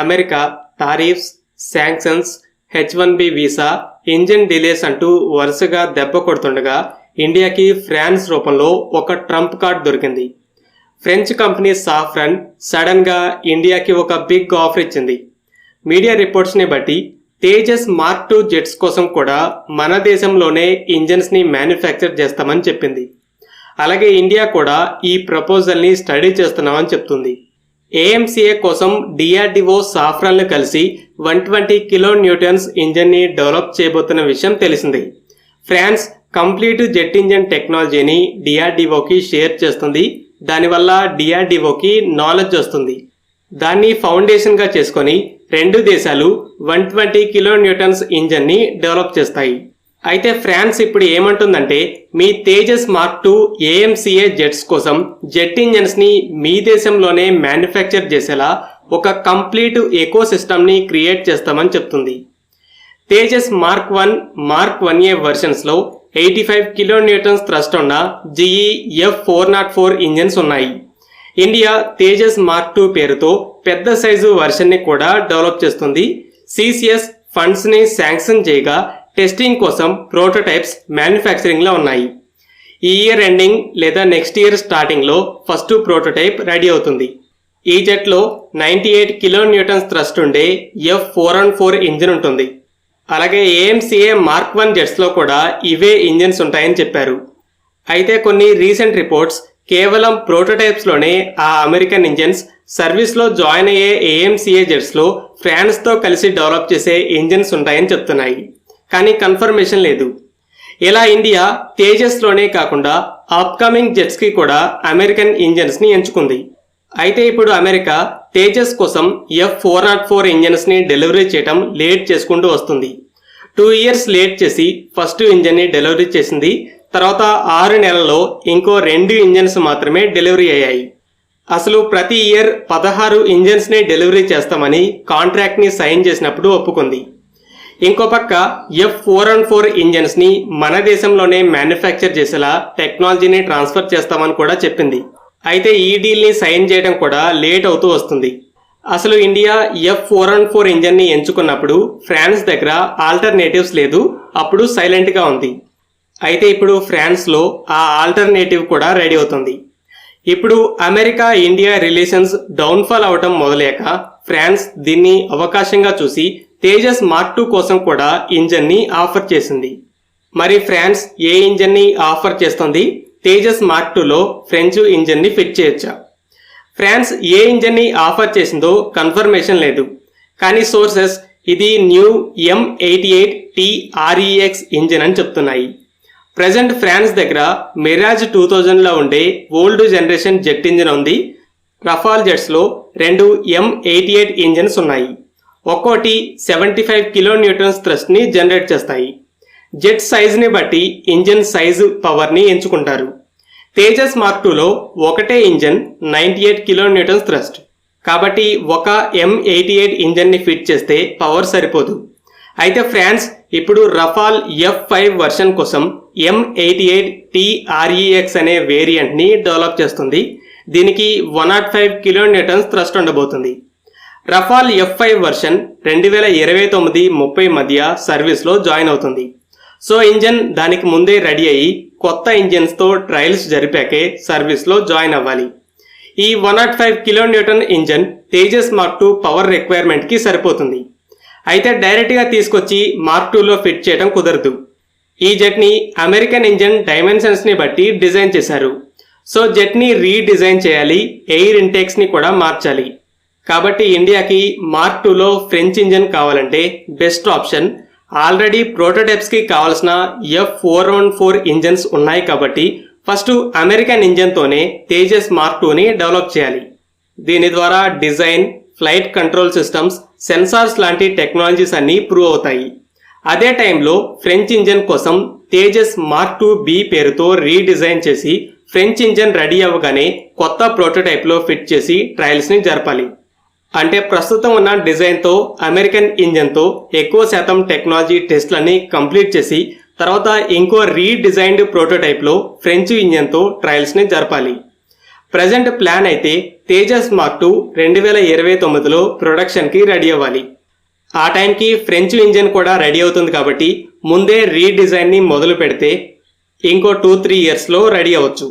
America tariffs, sanctions, H1B visa, engine delays అంటూ వరుసగా దెబ్బ కొడుతుండగా ఇండియాకి ఫ్రాన్స్ రూపంలో ఒక ట్రంప్ కార్డ్ దొరికింది. ఫ్రెంచ్ కంపెనీ సాఫ్రన్ సడన్గా ఇండియాకి ఒక బిగ్ ఆఫర్ ఇచ్చింది. మీడియా రిపోర్ట్స్ని బట్టి తేజస్ మార్క్ 2 జెట్స్ కోసం కూడా మన దేశంలోనే ఇంజన్స్ని మ్యానుఫ్యాక్చర్ చేస్తామని చెప్పింది. అలాగే ఇండియా కూడా ఈ ప్రపోజల్ని స్టడీ చేస్తున్నామని చెప్తుంది. AMCA కోసం DRDO సాఫ్రాన్లు కలిసి 120 కిలోన్యూటన్స్ ఇంజన్ని డెవలప్ చేయబోతున్న విషయం తెలిసింది. ఫ్రాన్స్ కంప్లీట్ జెట్ ఇంజన్ టెక్నాలజీని DRDOకి షేర్ చేస్తుంది. దానివల్ల DRDOకి నాలెడ్జ్ వస్తుంది. దాన్ని ఫౌండేషన్గా చేసుకొని రెండు దేశాలు 120 కిలోన్యూటన్స్ ఇంజన్ని డెవలప్ చేస్తాయి. అయితే ఫ్రాన్స్ ఇప్పుడు ఏమంటుందంటే మీ తేజస్ మార్క్ 2 AMCA జెట్స్ కోసం జెట్ ఇంజన్స్ని మీ దేశంలోనే మ్యానుఫ్యాక్చర్ చేసేలా ఒక కంప్లీట్ ఎకో సిస్టమ్ని క్రియేట్ చేస్తామని చెప్తుంది. Tejas mark 1, mark 1A వెర్షన్స్లో 85 kilonewtons thrust ఉన్న GE F404 ఇంజన్స్ ఉన్నాయి. ఇండియా తేజస్ మార్క్ 2 పేరుతో పెద్ద సైజు వెర్షన్ని కూడా డెవలప్ చేస్తుంది. CCS ఫండ్స్ని శాంక్షన్ చేయగా టెస్టింగ్ కోసం ప్రోటోటైప్స్ మ్యానుఫ్యాక్చరింగ్లో ఉన్నాయి. ఈ ఇయర్ ఎండింగ్ లేదా నెక్స్ట్ ఇయర్ స్టార్టింగ్లో ఫస్ట్ ప్రోటోటైప్ రెడీ అవుతుంది. ఈ జెట్లో 98 కిలోన్యూటన్స్ థ్రస్ట్ ఉండే F414 ఇంజిన్ ఉంటుంది. అలాగే AMCA మార్క్ 1 జెట్స్లో కూడా ఇవే ఇంజిన్స్ ఉంటాయని చెప్పారు. అయితే కొన్ని రీసెంట్ రిపోర్ట్స్ కేవలం ప్రోటోటైప్స్లోనే ఆ అమెరికన్ ఇంజిన్స్ సర్వీస్లో జాయిన్ అయ్యే AMCA జెట్స్లో ఫ్రాన్స్తో కలిసి డెవలప్ చేసే ఇంజిన్స్ ఉంటాయని చెప్తున్నాయి. కానీ కన్ఫర్మేషన్ లేదు. ఇలా ఇండియా తేజస్లోనే కాకుండా అప్కమింగ్ జెట్స్కి కూడా అమెరికన్ ఇంజన్స్ని ఎంచుకుంది. అయితే ఇప్పుడు అమెరికా తేజస్ కోసం F404 ఇంజన్స్ని డెలివరీ చేయడం లేట్ చేసుకుంటూ వస్తుంది. 2 ఇయర్స్ లేట్ చేసి ఫస్ట్ ఇంజన్ని డెలివరీ చేసింది. తర్వాత 6 నెలల్లో ఇంకో 2 ఇంజన్స్ మాత్రమే డెలివరీ అయ్యాయి. అసలు ప్రతి ఇయర్ 16 ఇంజన్స్ని డెలివరీ చేస్తామని కాంట్రాక్ట్ని సైన్ చేసినప్పుడు ఒప్పుకుంది. ఇంకో పక్క F414 ఇంజన్స్ని మన దేశంలోనే మ్యానుఫ్యాక్చర్ చేసేలా టెక్నాలజీని ట్రాన్స్ఫర్ చేస్తామని కూడా చెప్పింది. అయితే ఈ డీల్ని సైన్ చేయడం కూడా లేట్ అవుతూ వస్తుంది. అసలు ఇండియా F414 ఇంజన్ని ఎంచుకున్నప్పుడు ఫ్రాన్స్ దగ్గర ఆల్టర్నేటివ్స్ లేదు, అప్పుడు సైలెంట్గా ఉంది. అయితే ఇప్పుడు ఫ్రాన్స్లో ఆ ఆల్టర్నేటివ్ కూడా రెడీ అవుతుంది. ఇప్పుడు అమెరికా ఇండియా రిలేషన్స్ డౌన్ఫాల్ అవటం మొదలయ్యాక ఫ్రాన్స్ దీన్ని అవకాశంగా చూసి తేజస్ మార్క్ 2 కోసం కూడా ఇంజన్ని ఆఫర్ చేసింది. మరి ఫ్రాన్స్ ఏ ఇంజన్ని ఆఫర్ చేస్తుంది? తేజస్ మార్క్ 2లో ఫ్రెంచ్ ఇంజన్ని ఫిట్ చేయొచ్చా? ఫ్రాన్స్ ఏ ఇంజన్ని ఆఫర్ చేసిందో కన్ఫర్మేషన్ లేదు. కానీ సోర్సెస్ ఇది న్యూ M88T REX ఇంజిన్ అని చెప్తున్నాయి. ప్రజెంట్ ఫ్రాన్స్ దగ్గర మిరాజ్ 2000లో ఉండే ఓల్డ్ జనరేషన్ జెట్ ఇంజిన్ ఉంది. రఫాల్ జెట్స్లో 2 M88 ఇంజిన్స్ ఉన్నాయి. ఒక్కోటి 75 కిలోన్యూటన్స్ థ్రస్ట్ని జనరేట్ చేస్తాయి. జెట్ సైజుని బట్టి ఇంజిన్ సైజు పవర్ని ఎంచుకుంటారు. తేజస్ మార్క్ 2లో ఒకటే ఇంజిన్ 98 కిలోన్యూటన్స్ థ్రస్ట్. కాబట్టి ఒక M88 ఇంజిన్ని ఫిట్ చేస్తే పవర్ సరిపోదు. అయితే ఫ్రాన్స్ ఇప్పుడు రఫాల్ F5 వెర్షన్ కోసం M88T REX అనే వేరియంట్ని డెవలప్ చేస్తుంది. దీనికి 105 కిలోన్యూటన్స్ థ్రస్ట్ ఉండబోతుంది. రఫాల్ F5 వెర్షన్ 2029-30 మధ్య సర్వీస్లో జాయిన్ అవుతుంది. సో ఇంజన్ దానికి ముందే రెడీ అయ్యి కొత్త ఇంజిన్స్తో ట్రయల్స్ జరిపాకే సర్వీస్లో జాయిన్ అవ్వాలి. ఈ 105 kilonewton engine Tejas mark 2 power రిక్వైర్మెంట్కి సరిపోతుంది. అయితే డైరెక్ట్గా తీసుకొచ్చి మార్క్ 2లో ఫిట్ చేయడం కుదరదు. ఈ జెట్ని అమెరికన్ ఇంజన్ డైమెన్షన్స్ని బట్టి డిజైన్ చేశారు. సో జెట్ని రీడిజైన్ చేయాలి, ఎయిర్ ఇంటేక్స్ని కూడా మార్చాలి. కాబట్టి ఇండియాకి మార్క్ 2లో ఫ్రెంచ్ ఇంజన్ కావాలంటే బెస్ట్ ఆప్షన్ ఆల్రెడీ ప్రోటోటైప్స్కి కావాల్సిన F414 ఇంజన్స్ ఉన్నాయి. కాబట్టి ఫస్ట్ అమెరికన్ ఇంజన్తోనే తేజస్ మార్క్ 2ని డెవలప్ చేయాలి. దీని ద్వారా design, flight control systems, sensors లాంటి టెక్నాలజీస్ అన్నీ ప్రూవ్ అవుతాయి. అదే టైంలో ఫ్రెంచ్ ఇంజన్ కోసం తేజస్ మార్క్ 2B పేరుతో రీడిజైన్ చేసి ఫ్రెంచ్ ఇంజన్ రెడీ అవ్వగానే కొత్త ప్రోటోటైప్లో ఫిట్ చేసి ట్రయల్స్ని జరపాలి. అంటే ప్రస్తుతం ఉన్న డిజైన్తో అమెరికన్ ఇంజన్తో ఎక్కువ శాతం టెక్నాలజీ టెస్ట్లన్నీ కంప్లీట్ చేసి తర్వాత ఇంకో రీడిజైన్డ్ ప్రోటోటైప్లో ఫ్రెంచ్ ఇంజన్తో ట్రయల్స్ని జరపాలి. ప్రజెంట్ ప్లాన్ అయితే తేజస్ మార్క్ 2 2029లో ప్రొడక్షన్కి రెడీ అవ్వాలి. ఆ టైంకి ఫ్రెంచ్ ఇంజిన్ కూడా రెడీ అవుతుంది కాబట్టి ముందే రీడిజైన్ని మొదలు పెడితే ఇంకో 2-3 ఇయర్స్లో రెడీ అవ్వచ్చు.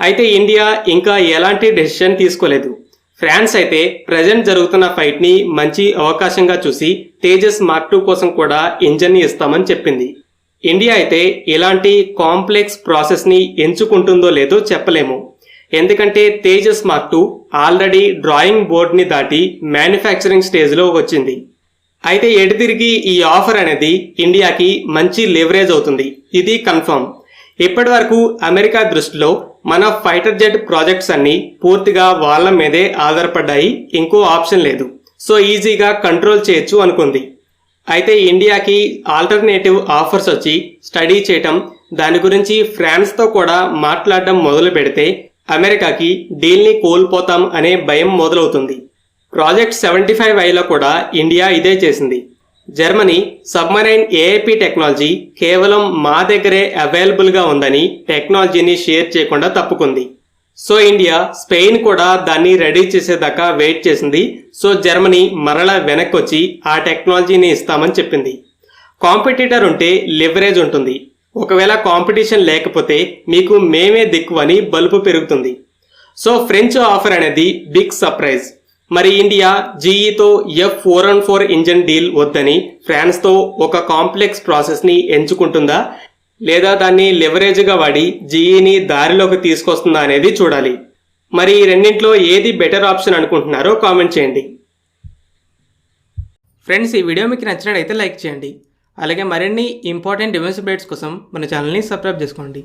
అయితే ఇండియా ఇంకా ఎలాంటి డెసిషన్ తీసుకోలేదు. ఫ్రాన్స్ అయితే ప్రజెంట్ జరుగుతున్న ఫైట్ని మంచి అవకాశంగా చూసి తేజస్ మార్క్ 2 కోసం కూడా ఇంజన్ని ఇస్తామని చెప్పింది. ఇండియా అయితే ఇలాంటి కాంప్లెక్స్ ప్రాసెస్ని ఎంచుకుంటుందో లేదో చెప్పలేము. ఎందుకంటే తేజస్ మార్క్ 2 ఆల్రెడీ డ్రాయింగ్ బోర్డ్ని దాటి మ్యానుఫ్యాక్చరింగ్ స్టేజ్లో వచ్చింది. అయితే ఎటు తిరిగి ఈ ఆఫర్ అనేది ఇండియాకి మంచి లెవరేజ్ అవుతుంది, ఇది కన్ఫర్మ్. ఇప్పటి వరకు అమెరికా దృష్టిలో మన ఫైటర్ జెట్ ప్రాజెక్ట్స్ అన్ని పూర్తిగా వాళ్ళ మీదే ఆధారపడ్డాయి, ఇంకో ఆప్షన్ లేదు, సో ఈజీగా కంట్రోల్ చేయొచ్చు అనుకుంది. అయితే ఇండియాకి ఆల్టర్నేటివ్ ఆఫర్స్ వచ్చి స్టడీ చేయటం, దాని గురించి ఫ్రాన్స్తో కూడా మాట్లాడడం మొదలు పెడితే అమెరికాకి డీల్ని కోల్పోతాం అనే భయం మొదలవుతుంది. ప్రాజెక్ట్ 75Iలో కూడా ఇండియా ఇదే చేసింది. జర్మనీ సబ్మరైన్ ఏఐపి టెక్నాలజీ కేవలం మా దగ్గరే అవైలబుల్గా ఉందని టెక్నాలజీని షేర్ చేయకుండా తప్పుకుంది. సో ఇండియా స్పెయిన్ కూడా దాన్ని రెడీ చేసేదాకా వెయిట్ చేసింది. సో జర్మనీ మరలా వెనక్కి వచ్చి ఆ టెక్నాలజీని ఇస్తామని చెప్పింది. కాంపిటీటర్ ఉంటే లివరేజ్ ఉంటుంది, ఒకవేళ కాంపిటీషన్ లేకపోతే మీకు మేమే దిక్కు అని బలుపు పెరుగుతుంది. సో ఫ్రెంచ్ ఆఫర్ అనేది బిగ్ సర్ప్రైజ్. మరి ఇండియా జీఈతో F414 ఇంజన్ డీల్ వద్దని ఫ్రాన్స్తో ఒక కాంప్లెక్స్ ప్రాసెస్ని ఎంచుకుంటుందా, లేదా దాన్ని లెవరేజ్గా వాడి జీఈని దారిలోకి తీసుకొస్తుందా అనేది చూడాలి. మరి ఈ రెండింటిలో ఏది బెటర్ ఆప్షన్ అనుకుంటున్నారో కామెంట్ చేయండి. ఫ్రెండ్స్, ఈ వీడియో మీకు నచ్చినట్లయితే లైక్ చేయండి. అలాగే మరిన్ని ఇంపార్టెంట్ డిఫెన్స్ అప్డేట్స్ కోసం మన ఛానల్ని సబ్స్క్రైబ్ చేసుకోండి.